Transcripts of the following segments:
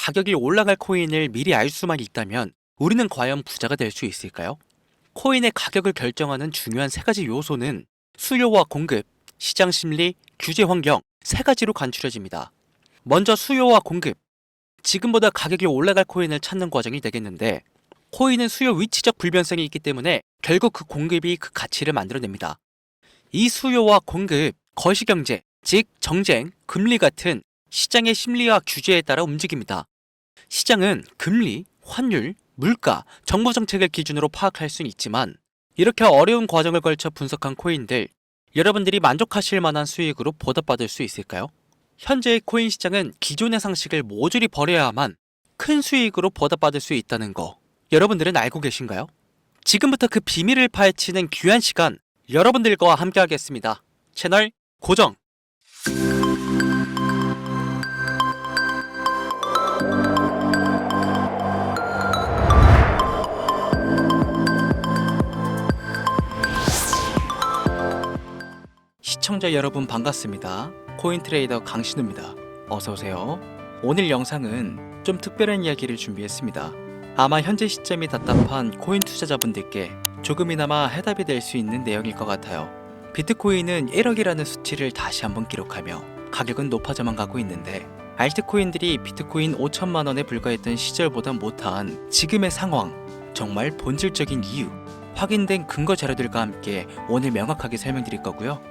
가격이 올라갈 코인을 미리 알 수만 있다면 우리는 과연 부자가 될 수 있을까요? 코인의 가격을 결정하는 중요한 세 가지 요소는 수요와 공급, 시장 심리, 규제 환경 세 가지로 간추려집니다. 먼저 수요와 공급. 지금보다 가격이 올라갈 코인을 찾는 과정이 되겠는데, 코인은 수요 위치적 불변성이 있기 때문에 결국 그 공급이 그 가치를 만들어냅니다. 이 수요와 공급, 거시경제, 즉 정쟁, 금리 같은 시장의 심리와 규제에 따라 움직입니다. 시장은 금리, 환율, 물가, 정부 정책을 기준으로 파악할 수는 있지만, 이렇게 어려운 과정을 걸쳐 분석한 코인들, 여러분들이 만족하실 만한 수익으로 보답받을 수 있을까요? 현재의 코인 시장은 기존의 상식을 모조리 버려야만 큰 수익으로 보답받을 수 있다는 거, 여러분들은 알고 계신가요? 지금부터 그 비밀을 파헤치는 귀한 시간, 여러분들과 함께 하겠습니다. 채널 고정! 시청자 여러분 반갑습니다. 코인트레이더 강신우입니다. 어서오세요. 오늘 영상은 좀 특별한 이야기를 준비했습니다. 아마 현재 시점이 답답한 코인 투자자분들께 조금이나마 해답이 될 수 있는 내용일 것 같아요. 비트코인은 1억이라는 수치를 다시 한번 기록하며 가격은 높아져만 가고 있는데, 알트코인들이 비트코인 5천만 원에 불과했던 시절보다 못한 지금의 상황, 정말 본질적인 이유, 확인된 근거 자료들과 함께 오늘 명확하게 설명드릴 거고요.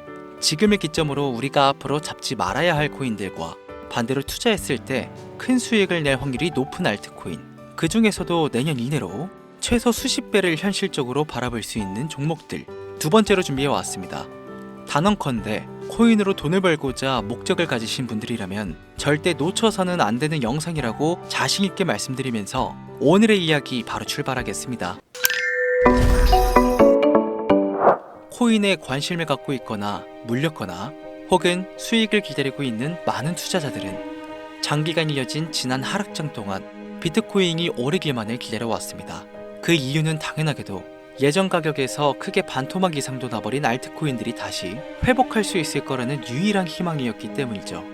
지금을 기점으로 우리가 앞으로 잡지 말아야 할 코인들과 반대로 투자했을 때 큰 수익을 낼 확률이 높은 알트코인, 그 중에서도 내년 이내로 최소 수십 배를 현실적으로 바라볼 수 있는 종목들, 두 번째로 준비해 왔습니다. 단언컨대 코인으로 돈을 벌고자 목적을 가지신 분들이라면 절대 놓쳐서는 안 되는 영상이라고 자신 있게 말씀드리면서 오늘의 이야기 바로 출발하겠습니다. 코인에 관심을 갖고 있거나 물렸거나 혹은 수익을 기다리고 있는 많은 투자자들은 장기간 이어진 지난 하락장 동안 비트코인이 오르기만을 기다려왔습니다. 그 이유는 당연하게도 예전 가격에서 크게 반토막 이상도 나버린 알트코인들이 다시 회복할 수 있을 거라는 유일한 희망이었기 때문이죠.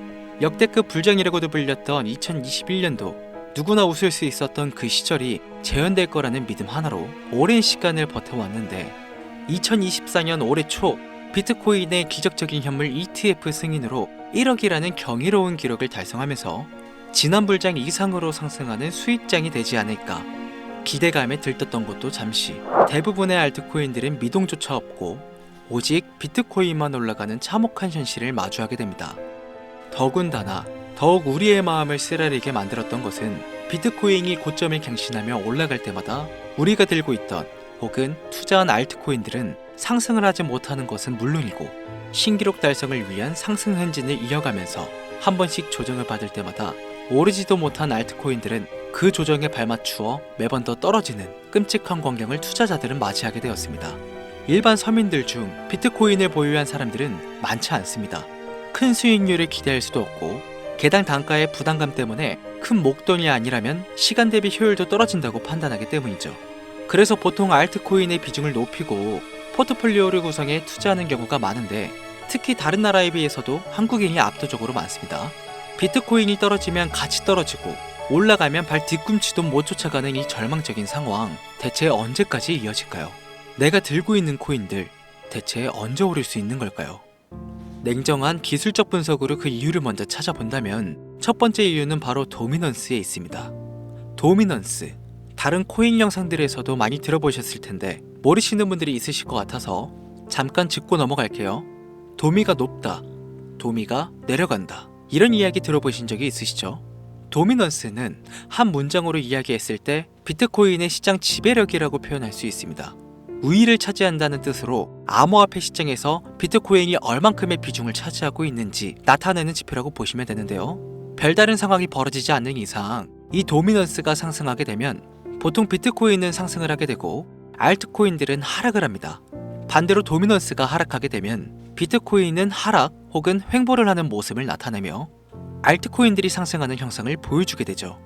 역대급 불장이라고도 불렸던 2021년도, 누구나 웃을 수 있었던 그 시절이 재현될 거라는 믿음 하나로 오랜 시간을 버텨왔는데, 2024년 올해 초 비트코인의 기적적인 현물 ETF 승인으로 1억이라는 경이로운 기록을 달성하면서 지난 불장 이상으로 상승하는 수익장이 되지 않을까 기대감에 들떴던 것도 잠시, 대부분의 알트코인들은 미동조차 없고 오직 비트코인만 올라가는 참혹한 현실을 마주하게 됩니다. 더군다나 더욱 우리의 마음을 쓰라리게 만들었던 것은 비트코인이 고점을 갱신하며 올라갈 때마다 우리가 들고 있던 혹은 투자한 알트코인들은 상승을 하지 못하는 것은 물론이고, 신기록 달성을 위한 상승 행진을 이어가면서 한 번씩 조정을 받을 때마다 오르지도 못한 알트코인들은 그 조정에 발맞추어 매번 더 떨어지는 끔찍한 광경을 투자자들은 맞이하게 되었습니다. 일반 서민들 중 비트코인을 보유한 사람들은 많지 않습니다. 큰 수익률을 기대할 수도 없고, 개당 단가의 부담감 때문에 큰 목돈이 아니라면 시간 대비 효율도 떨어진다고 판단하기 때문이죠. 그래서 보통 알트코인의 비중을 높이고 포트폴리오를 구성해 투자하는 경우가 많은데, 특히 다른 나라에 비해서도 한국인이 압도적으로 많습니다. 비트코인이 떨어지면 같이 떨어지고 올라가면 발 뒤꿈치도 못 쫓아가는 이 절망적인 상황, 대체 언제까지 이어질까요? 내가 들고 있는 코인들, 대체 언제 오를 수 있는 걸까요? 냉정한 기술적 분석으로 그 이유를 먼저 찾아본다면, 첫 번째 이유는 바로 도미넌스에 있습니다. 도미넌스, 다른 코인 영상들에서도 많이 들어보셨을 텐데 모르시는 분들이 있으실 것 같아서 잠깐 짚고 넘어갈게요. 도미가 높다, 도미가 내려간다, 이런 이야기 들어보신 적이 있으시죠? 도미넌스는 한 문장으로 이야기했을 때 비트코인의 시장 지배력이라고 표현할 수 있습니다. 우위를 차지한다는 뜻으로 암호화폐 시장에서 비트코인이 얼만큼의 비중을 차지하고 있는지 나타내는 지표라고 보시면 되는데요. 별다른 상황이 벌어지지 않는 이상 이 도미넌스가 상승하게 되면 보통 비트코인은 상승을 하게 되고 알트코인들은 하락을 합니다. 반대로 도미넌스가 하락하게 되면 비트코인은 하락 혹은 횡보를 하는 모습을 나타내며 알트코인들이 상승하는 형상을 보여주게 되죠.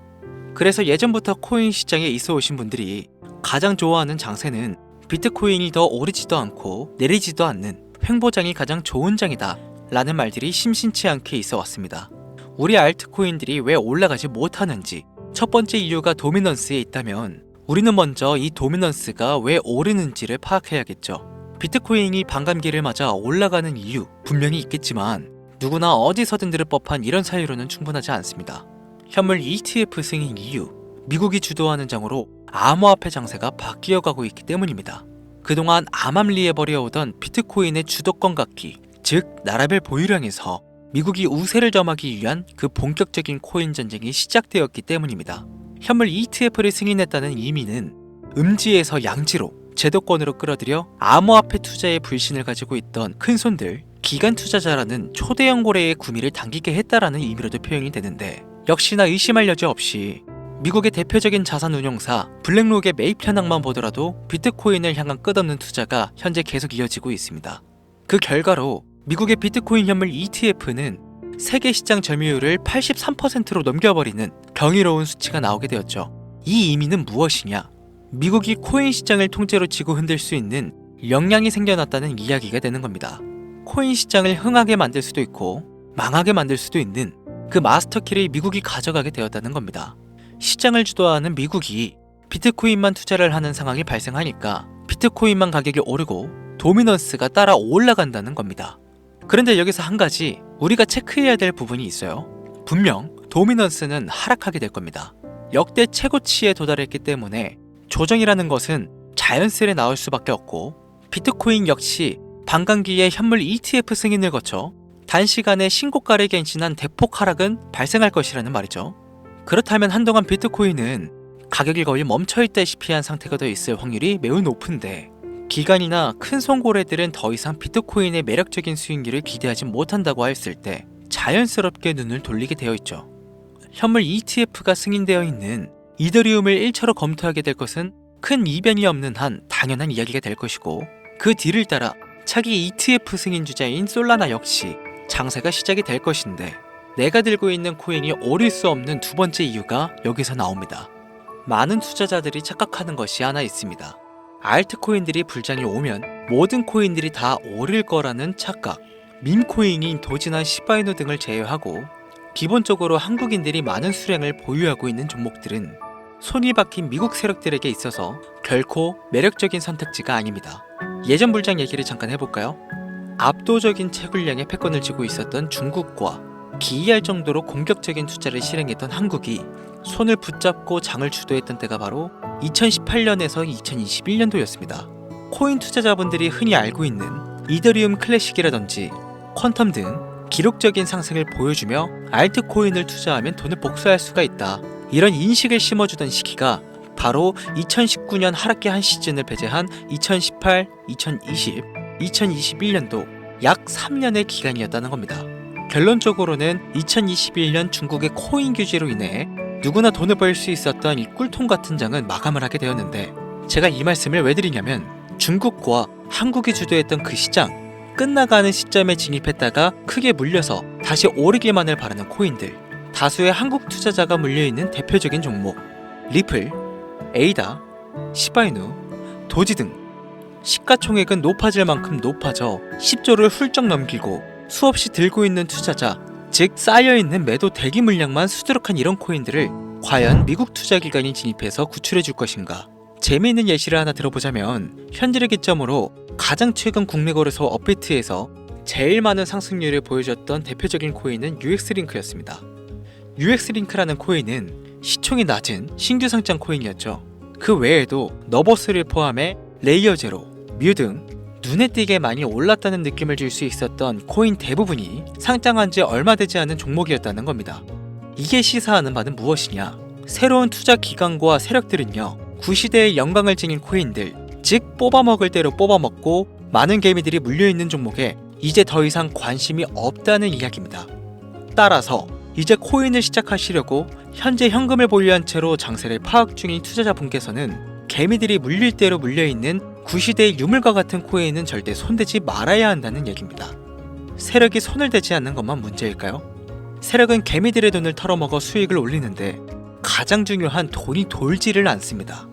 그래서 예전부터 코인 시장에 있어 오신 분들이 가장 좋아하는 장세는 비트코인이 더 오르지도 않고 내리지도 않는 횡보장이 가장 좋은 장이다 라는 말들이 심심치 않게 있어 왔습니다. 우리 알트코인들이 왜 올라가지 못하는지, 첫 번째 이유가 도미넌스에 있다면 우리는 먼저 이 도미넌스가 왜 오르는지를 파악해야겠죠. 비트코인이 반감기를 맞아 올라가는 이유 분명히 있겠지만 누구나 어디서든 들을 법한 이런 사유로는 충분하지 않습니다. 현물 ETF 승인 이유, 미국이 주도하는 장으로 암호화폐 장세가 바뀌어가고 있기 때문입니다. 그동안 암암리에 벌여오던 비트코인의 주도권 갖기, 즉 나라별 보유량에서 미국이 우세를 점하기 위한 그 본격적인 코인 전쟁이 시작되었기 때문입니다. 현물 ETF를 승인했다는 의미는 음지에서 양지로 제도권으로 끌어들여 암호화폐 투자에 불신을 가지고 있던 큰손들, 기관 투자자라는 초대형 고래의 구미를 당기게 했다라는 의미로도 표현이 되는데, 역시나 의심할 여지 없이 미국의 대표적인 자산운용사 블랙록의 매입 현황만 보더라도 비트코인을 향한 끝없는 투자가 현재 계속 이어지고 있습니다. 그 결과로 미국의 비트코인 현물 ETF는 세계 시장 점유율을 83%로 넘겨버리는 경이로운 수치가 나오게 되었죠. 이 의미는 무엇이냐? 미국이 코인 시장을 통째로 쥐고 흔들 수 있는 역량이 생겨났다는 이야기가 되는 겁니다. 코인 시장을 흥하게 만들 수도 있고 망하게 만들 수도 있는 그 마스터키를 미국이 가져가게 되었다는 겁니다. 시장을 주도하는 미국이 비트코인만 투자를 하는 상황이 발생하니까 비트코인만 가격이 오르고 도미넌스가 따라 올라간다는 겁니다. 그런데 여기서 한 가지 우리가 체크해야 될 부분이 있어요. 분명 도미넌스는 하락하게 될 겁니다. 역대 최고치에 도달했기 때문에 조정이라는 것은 자연스레 나올 수밖에 없고, 비트코인 역시 반감기에 현물 ETF 승인을 거쳐 단시간에 신고가를 갱신한 대폭 하락은 발생할 것이라는 말이죠. 그렇다면 한동안 비트코인은 가격이 거의 멈춰있다시피 한 상태가 더 있을 확률이 매우 높은데, 기관이나 큰 손고래들은 더 이상 비트코인의 매력적인 수익률을 기대하지 못한다고 했을 때 자연스럽게 눈을 돌리게 되어 있죠. 현물 ETF가 승인되어 있는 이더리움을 1차로 검토하게 될 것은 큰 이변이 없는 한 당연한 이야기가 될 것이고, 그 뒤를 따라 차기 ETF 승인 주자인 솔라나 역시 장세가 시작이 될 것인데, 내가 들고 있는 코인이 오를 수 없는 두 번째 이유가 여기서 나옵니다. 많은 투자자들이 착각하는 것이 하나 있습니다. 알트코인들이 불장이 오면 모든 코인들이 다 오를 거라는 착각. 밈코인인 도지나 시바이누 등을 제외하고 기본적으로 한국인들이 많은 수량을 보유하고 있는 종목들은 손이 박힌 미국 세력들에게 있어서 결코 매력적인 선택지가 아닙니다. 예전 불장 얘기를 잠깐 해볼까요? 압도적인 채굴량의 패권을 쥐고 있었던 중국과 기이할 정도로 공격적인 투자를 실행했던 한국이 손을 붙잡고 장을 주도했던 때가 바로 2018년에서 2021년도였습니다. 코인 투자자분들이 흔히 알고 있는 이더리움 클래식이라든지 퀀텀 등 기록적인 상승을 보여주며 알트코인을 투자하면 돈을 복수할 수가 있다, 이런 인식을 심어주던 시기가 바로 2019년 하락기 한 시즌을 배제한 2018, 2020, 2021년도 약 3년의 기간이었다는 겁니다. 결론적으로는 2021년 중국의 코인 규제로 인해 누구나 돈을 벌 수 있었던 이 꿀통 같은 장은 마감을 하게 되었는데, 제가 이 말씀을 왜 드리냐면 중국과 한국이 주도했던 그 시장, 끝나가는 시점에 진입했다가 크게 물려서 다시 오르기만을 바라는 코인들, 다수의 한국 투자자가 물려있는 대표적인 종목 리플, 에이다, 시바이누, 도지 등 시가총액은 높아질 만큼 높아져 10조를 훌쩍 넘기고 수없이 들고 있는 투자자, 즉 쌓여있는 매도 대기 물량만 수두룩한 이런 코인들을 과연 미국 투자기관이 진입해서 구출해 줄 것인가? 재미있는 예시를 하나 들어보자면, 현재를 기점으로 가장 최근 국내 거래소 업비트에서 제일 많은 상승률을 보여줬던 대표적인 코인은 UX링크였습니다. UX링크라는 코인은 시총이 낮은 신규 상장 코인이었죠. 그 외에도 너버스를 포함해 레이어제로, 뮤 등 눈에 띄게 많이 올랐다는 느낌을 줄 수 있었던 코인 대부분이 상장한 지 얼마 되지 않은 종목이었다는 겁니다. 이게 시사하는 바는 무엇이냐? 새로운 투자 기관과 세력들은요, 구시대의 영광을 지닌 코인들, 즉 뽑아먹을 대로 뽑아먹고 많은 개미들이 물려있는 종목에 이제 더 이상 관심이 없다는 이야기입니다. 따라서 이제 코인을 시작하시려고 현재 현금을 보유한 채로 장세를 파악 중인 투자자분께서는 개미들이 물릴 대로 물려있는 구시대의 유물과 같은 코인은 절대 손대지 말아야 한다는 얘기입니다. 세력이 손을 대지 않는 것만 문제일까요? 세력은 개미들의 돈을 털어먹어 수익을 올리는데 가장 중요한 돈이 돌지를 않습니다.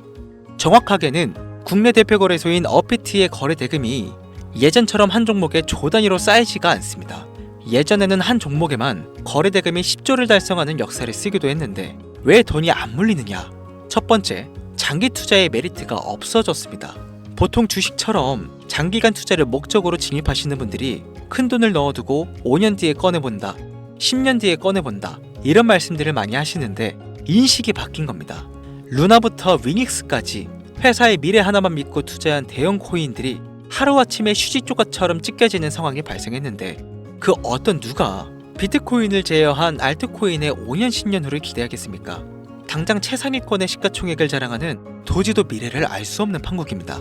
정확하게는 국내 대표 거래소인 업비트의 거래 대금이 예전처럼 한 종목에 조 단위로 쌓이지가 않습니다. 예전에는 한 종목에만 거래 대금이 10조를 달성하는 역사를 쓰기도 했는데, 왜 돈이 안 물리느냐? 첫 번째, 장기 투자의 메리트가 없어졌습니다. 보통 주식처럼 장기간 투자를 목적으로 진입하시는 분들이 큰 돈을 넣어두고 5년 뒤에 꺼내본다, 10년 뒤에 꺼내본다, 이런 말씀들을 많이 하시는데 인식이 바뀐 겁니다. 루나부터 위닉스까지 회사의 미래 하나만 믿고 투자한 대형 코인들이 하루아침에 휴지조각처럼 찢겨지는 상황이 발생했는데 그 어떤 누가 비트코인을 제어한 알트코인의 5년 10년 후를 기대하겠습니까? 당장 최상위권의 시가총액을 자랑하는 도지도 미래를 알 수 없는 판국입니다.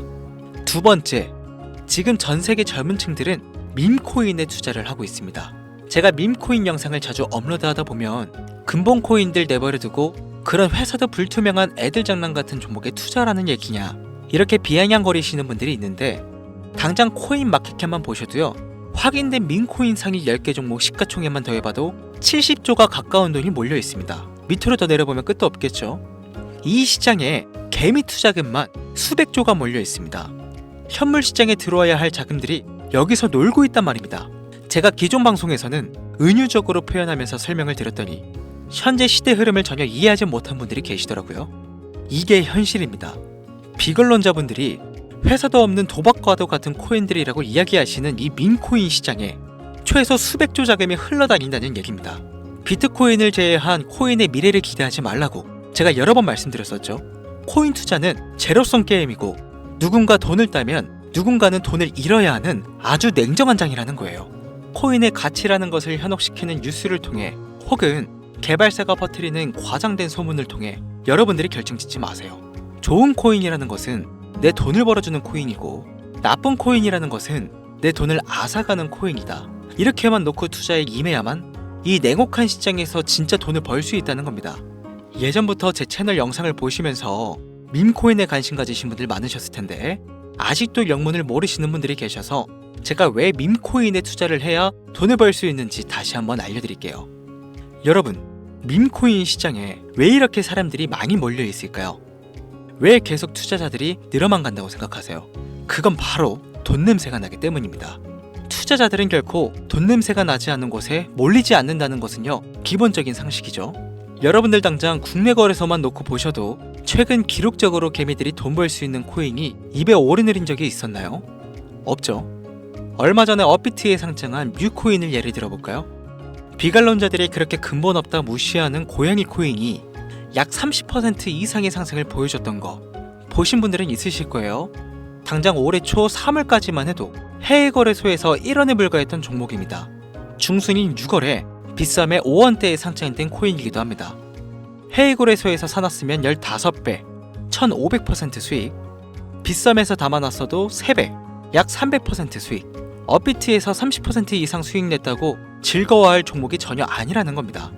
두 번째, 지금 전 세계 젊은 층들은 밈코인에 투자를 하고 있습니다. 제가 밈코인 영상을 자주 업로드하다 보면 근본코인들 내버려두고 그런 회사도 불투명한 애들 장난 같은 종목에 투자라는 얘기냐, 이렇게 비아냥거리시는 분들이 있는데 당장 코인 마켓캡만 보셔도요, 확인된 밈코인 상위 10개 종목 시가총액만 더해봐도 70조가 가까운 돈이 몰려 있습니다. 밑으로 더 내려보면 끝도 없겠죠. 이 시장에 개미 투자금만 수백 조가 몰려 있습니다. 현물 시장에 들어와야 할 자금들이 여기서 놀고 있단 말입니다. 제가 기존 방송에서는 은유적으로 표현하면서 설명을 드렸더니 현재 시대 흐름을 전혀 이해하지 못한 분들이 계시더라고요. 이게 현실입니다. 비걸론자분들이 회사도 없는 도박과도 같은 코인들이라고 이야기하시는 이 밈코인 시장에 최소 수백조 자금이 흘러다닌다는 얘기입니다. 비트코인을 제외한 코인의 미래를 기대하지 말라고 제가 여러 번 말씀드렸었죠. 코인 투자는 제로섬 게임이고 누군가 돈을 따면 누군가는 돈을 잃어야 하는 아주 냉정한 장이라는 거예요. 코인의 가치라는 것을 현혹시키는 뉴스를 통해 혹은 개발사가 퍼뜨리는 과장된 소문을 통해 여러분들이 결정짓지 마세요. 좋은 코인이라는 것은 내 돈을 벌어주는 코인이고 나쁜 코인이라는 것은 내 돈을 앗아가는 코인이다. 이렇게만 놓고 투자에 임해야만 이 냉혹한 시장에서 진짜 돈을 벌 수 있다는 겁니다. 예전부터 제 채널 영상을 보시면서 밈코인에 관심 가지신 분들 많으셨을 텐데 아직도 영문을 모르시는 분들이 계셔서 제가 왜 밈코인에 투자를 해야 돈을 벌 수 있는지 다시 한번 알려드릴게요. 여러분, 밈코인 시장에 왜 이렇게 사람들이 많이 몰려 있을까요? 왜 계속 투자자들이 늘어만 간다고 생각하세요? 그건 바로 돈 냄새가 나기 때문입니다. 투자자들은 결코 돈 냄새가 나지 않는 곳에 몰리지 않는다는 것은요, 기본적인 상식이죠. 여러분들 당장 국내 거래소만 놓고 보셔도 최근 기록적으로 개미들이 돈 벌 수 있는 코인이 입에 오르내린 적이 있었나요? 없죠. 얼마 전에 업비트에 상장한 뮤코인을 예를 들어볼까요? 비관론자들이 그렇게 근본 없다 무시하는 고양이 코인이 약 30% 이상의 상승을 보여줬던 거 보신 분들은 있으실 거예요. 당장 올해 초 3월까지만 해도 해외 거래소에서 1원에 불과했던 종목입니다. 중순인 6월에 비싸매 5원대에 상장된 코인이기도 합니다. 해외 거래소에서 사놨으면 15배, 1500% 수익, 비싸매서 담아놨어도 3배, 약 300% 수익, 업비트에서 30% 이상 수익 냈다고 즐거워할 종목이 전혀 아니라는 겁니다.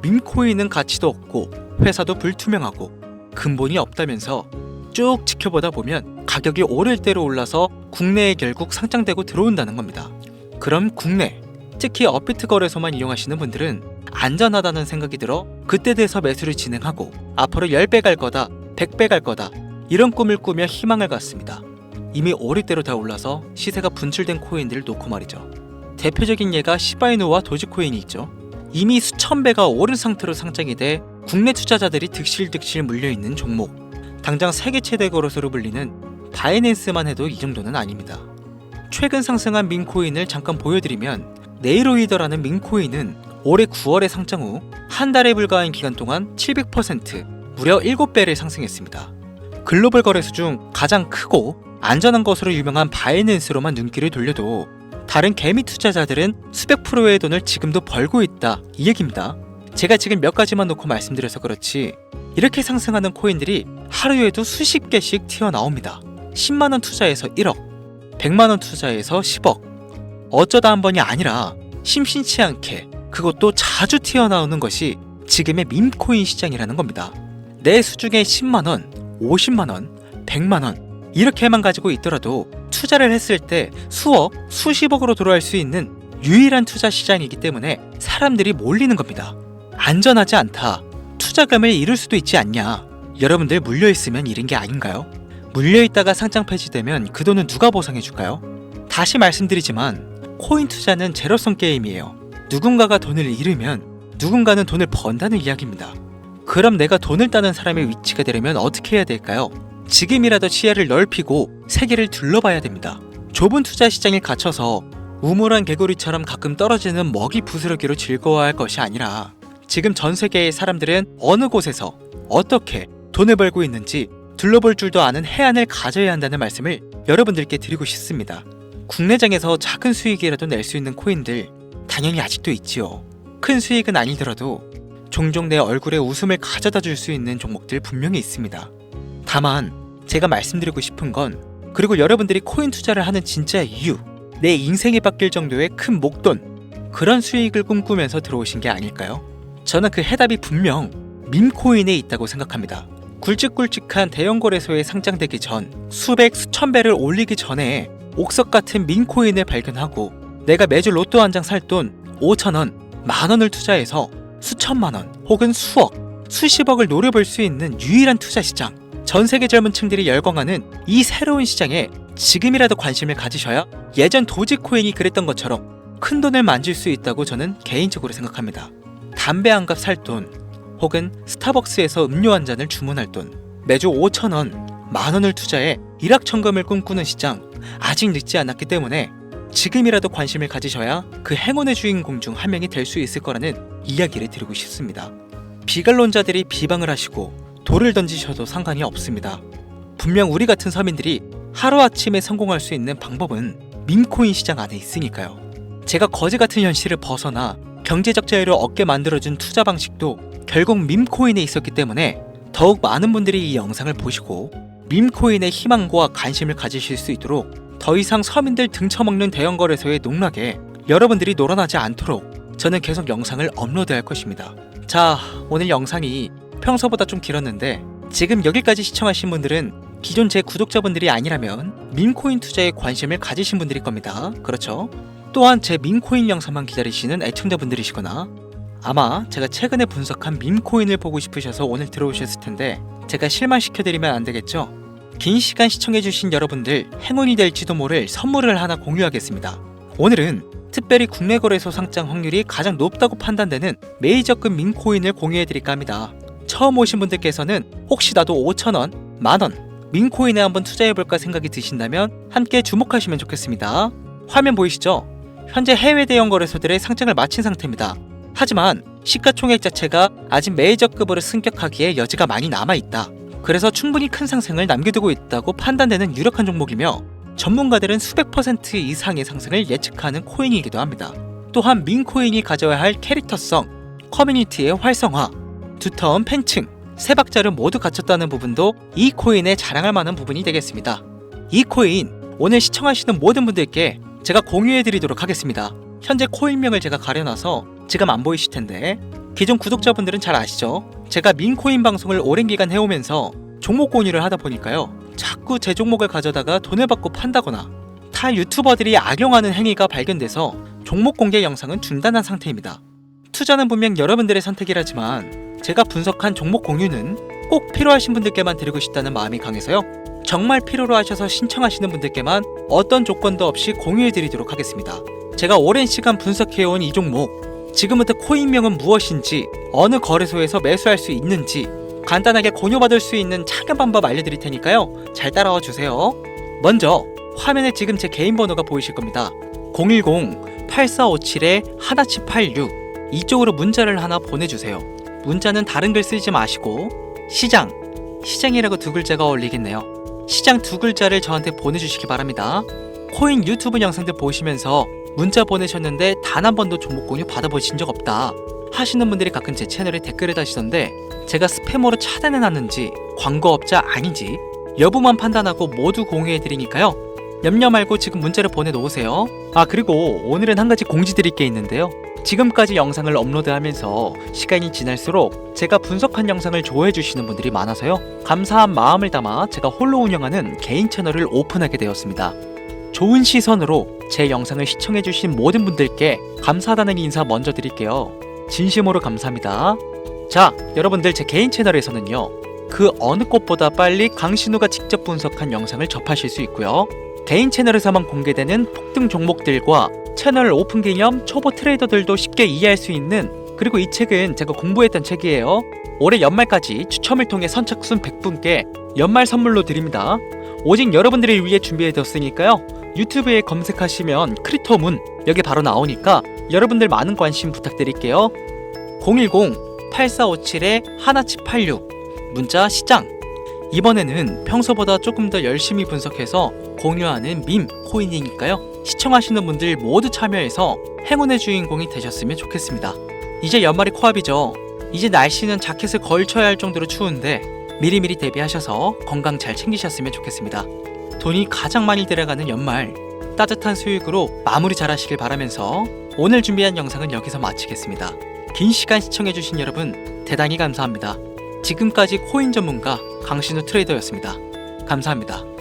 밈코인은 가치도 없고 회사도 불투명하고 근본이 없다면서 쭉 지켜보다 보면 가격이 오를 대로 올라서 국내에 결국 상장되고 들어온다는 겁니다. 그럼 국내, 특히 업비트 거래소만 이용하시는 분들은 안전하다는 생각이 들어 그때 돼서 매수를 진행하고 앞으로 10배 갈 거다, 100배 갈 거다, 이런 꿈을 꾸며 희망을 갖습니다. 이미 오를 대로 다 올라서 시세가 분출된 코인들을 놓고 말이죠. 대표적인 예가 시바이누와 도지코인이 있죠. 이미 수천 배가 오른 상태로 상장이 돼 국내 투자자들이 득실득실 물려있는 종목. 당장 세계 최대 거래소로 불리는 바이낸스만 해도 이 정도는 아닙니다. 최근 상승한 밈코인을 잠깐 보여드리면 네이로이더라는 밈코인은 올해 9월에 상장 후 한 달에 불과한 기간 동안 700%, 무려 7배를 상승했습니다. 글로벌 거래소 중 가장 크고 안전한 것으로 유명한 바이낸스로만 눈길을 돌려도 다른 개미 투자자들은 수백 프로의 돈을 지금도 벌고 있다, 이 얘기입니다. 제가 지금 몇 가지만 놓고 말씀드려서 그렇지 이렇게 상승하는 코인들이 하루에도 수십 개씩 튀어나옵니다. 10만원 투자해서 1억, 100만원 투자해서 10억, 어쩌다 한 번이 아니라 심심치 않게 그것도 자주 튀어나오는 것이 지금의 밈코인 시장이라는 겁니다. 내 수중에 10만원, 50만원, 100만원 이렇게만 가지고 있더라도 투자를 했을 때 수억, 수십억으로 돌아올 수 있는 유일한 투자 시장이기 때문에 사람들이 몰리는 겁니다. 안전하지 않다, 투자금을 잃을 수도 있지 않냐, 여러분들 물려있으면 잃은 게 아닌가요? 물려있다가 상장 폐지되면 그 돈은 누가 보상해줄까요? 다시 말씀드리지만 코인 투자는 제로섬 게임이에요. 누군가가 돈을 잃으면 누군가는 돈을 번다는 이야기입니다. 그럼 내가 돈을 따는 사람의 위치가 되려면 어떻게 해야 될까요? 지금이라도 시야를 넓히고 세계를 둘러봐야 됩니다. 좁은 투자 시장에 갇혀서 우물안 개구리처럼 가끔 떨어지는 먹이 부스러기로 즐거워할 것이 아니라 지금 전 세계의 사람들은 어느 곳에서 어떻게 돈을 벌고 있는지 둘러볼 줄도 아는 해안을 가져야 한다는 말씀을 여러분들께 드리고 싶습니다. 국내장에서 작은 수익이라도 낼 수 있는 코인들 당연히 아직도 있지요. 큰 수익은 아니더라도 종종 내 얼굴에 웃음을 가져다 줄 수 있는 종목들 분명히 있습니다. 다만 제가 말씀드리고 싶은 건, 그리고 여러분들이 코인 투자를 하는 진짜 이유, 내 인생이 바뀔 정도의 큰 목돈, 그런 수익을 꿈꾸면서 들어오신 게 아닐까요? 저는 그 해답이 분명 밈코인에 있다고 생각합니다. 굵직굵직한 대형 거래소에 상장되기 전 수백 수천 배를 올리기 전에 옥석 같은 밈코인을 발견하고 내가 매주 로또 한 장 살 돈 5,000원, 만원을 투자해서 수천만 원 혹은 수억, 수십억을 노려볼 수 있는 유일한 투자 시장, 전 세계 젊은 층들이 열광하는 이 새로운 시장에 지금이라도 관심을 가지셔야 예전 도지코인이 그랬던 것처럼 큰 돈을 만질 수 있다고 저는 개인적으로 생각합니다. 담배 한 갑 살 돈, 혹은 스타벅스에서 음료 한 잔을 주문할 돈, 매주 5,000원, 만원을 투자해 일확천금을 꿈꾸는 시장, 아직 늦지 않았기 때문에 지금이라도 관심을 가지셔야 그 행운의 주인공 중 한 명이 될 수 있을 거라는 이야기를 드리고 싶습니다. 비관론자들이 비방을 하시고 돌을 던지셔도 상관이 없습니다. 분명 우리 같은 서민들이 하루아침에 성공할 수 있는 방법은 밈코인 시장 안에 있으니까요. 제가 거지 같은 현실을 벗어나 경제적 자유를 얻게 만들어준 투자 방식도 결국 밈코인에 있었기 때문에 더욱 많은 분들이 이 영상을 보시고 밈코인의 희망과 관심을 가지실 수 있도록 더 이상 서민들 등쳐먹는 대형 거래소의 농락에 여러분들이 놀아나지 않도록 저는 계속 영상을 업로드할 것입니다. 자, 오늘 영상이 평소보다 좀 길었는데 지금 여기까지 시청하신 분들은 기존 제 구독자분들이 아니라면 밈코인 투자에 관심을 가지신 분들일 겁니다. 그렇죠? 또한 제 밈코인 영상만 기다리시는 애청자분들이시거나 아마 제가 최근에 분석한 밈코인을 보고 싶으셔서 오늘 들어오셨을 텐데 제가 실망시켜드리면 안 되겠죠? 긴 시간 시청해주신 여러분들 행운이 될지도 모를 선물을 하나 공유하겠습니다. 오늘은 특별히 국내 거래소 상장 확률이 가장 높다고 판단되는 메이저급 밈코인을 공유해드릴까 합니다. 처음 오신 분들께서는 혹시 나도 5,000원, 만원 밈코인에 한번 투자해볼까 생각이 드신다면 함께 주목하시면 좋겠습니다. 화면 보이시죠? 현재 해외 대형 거래소들의 상장을 마친 상태입니다. 하지만 시가총액 자체가 아직 메이저급으로 승격하기에 여지가 많이 남아있다. 그래서 충분히 큰 상승을 남겨두고 있다고 판단되는 유력한 종목이며 전문가들은 수백 % 이상의 상승을 예측하는 코인이기도 합니다. 또한 밈코인이 가져야 할 캐릭터성, 커뮤니티의 활성화, 두터운 팬층, 세 박자를 모두 갖췄다는 부분도 이 코인에 자랑할 만한 부분이 되겠습니다. 이 코인 오늘 시청하시는 모든 분들께 제가 공유해드리도록 하겠습니다. 현재 코인명을 제가 가려놔서 지금 안 보이실 텐데 기존 구독자분들은 잘 아시죠? 제가 밈코인 방송을 오랜 기간 해오면서 종목 공유를 하다 보니까요, 자꾸 제 종목을 가져다가 돈을 받고 판다거나 타 유튜버들이 악용하는 행위가 발견돼서 종목 공개 영상은 중단한 상태입니다. 투자는 분명 여러분들의 선택이라지만 제가 분석한 종목 공유는 꼭 필요하신 분들께만 드리고 싶다는 마음이 강해서요, 정말 필요로 하셔서 신청하시는 분들께만 어떤 조건도 없이 공유해드리도록 하겠습니다. 제가 오랜 시간 분석해온 이 종목, 지금부터 코인명은 무엇인지, 어느 거래소에서 매수할 수 있는지 간단하게 공유받을 수 있는 작은 방법 알려드릴 테니까요, 잘 따라와 주세요. 먼저 화면에 지금 제 개인 번호가 보이실 겁니다. 010-8457-1786 이쪽으로 문자를 하나 보내주세요. 문자는 다른 글 쓰지 마시고 시장이라고 두 글자가 어울리겠네요. 시장 두 글자를 저한테 보내주시기 바랍니다. 코인 유튜브 영상들 보시면서 문자 보내셨는데 단 한 번도 종목 공유 받아보신 적 없다 하시는 분들이 가끔 제 채널에 댓글을 다시던데 제가 스팸으로 차단해놨는지 광고업자 아닌지 여부만 판단하고 모두 공유해드리니까요, 염려 말고 지금 문자를 보내놓으세요. 그리고 오늘은 한 가지 공지드릴 게 있는데요, 지금까지 영상을 업로드하면서 시간이 지날수록 제가 분석한 영상을 좋아해주시는 분들이 많아서요, 감사한 마음을 담아 제가 홀로 운영하는 개인 채널을 오픈하게 되었습니다. 좋은 시선으로 제 영상을 시청해주신 모든 분들께 감사하다는 인사 먼저 드릴게요. 진심으로 감사합니다. 자, 여러분들 제 개인 채널에서는요, 그 어느 곳보다 빨리 강신우가 직접 분석한 영상을 접하실 수 있고요, 개인 채널에서만 공개되는 폭등 종목들과 채널 오픈 기념 초보 트레이더들도 쉽게 이해할 수 있는, 그리고 이 책은 제가 공부했던 책이에요. 올해 연말까지 추첨을 통해 선착순 100분께 연말 선물로 드립니다. 오직 여러분들을 위해 준비해뒀으니까요. 유튜브에 검색하시면 크리토문 여기 바로 나오니까 여러분들 많은 관심 부탁드릴게요. 010-8457-1786 문자 시장. 이번에는 평소보다 조금 더 열심히 분석해서 공유하는 밈 코인이니까요. 시청하시는 분들 모두 참여해서 행운의 주인공이 되셨으면 좋겠습니다. 이제 연말이 코앞이죠. 이제 날씨는 자켓을 걸쳐야 할 정도로 추운데 미리미리 대비하셔서 건강 잘 챙기셨으면 좋겠습니다. 돈이 가장 많이 들어가는 연말, 따뜻한 수익으로 마무리 잘 하시길 바라면서 오늘 준비한 영상은 여기서 마치겠습니다. 긴 시간 시청해주신 여러분 대단히 감사합니다. 지금까지 코인 전문가 강신우 트레이더였습니다. 감사합니다.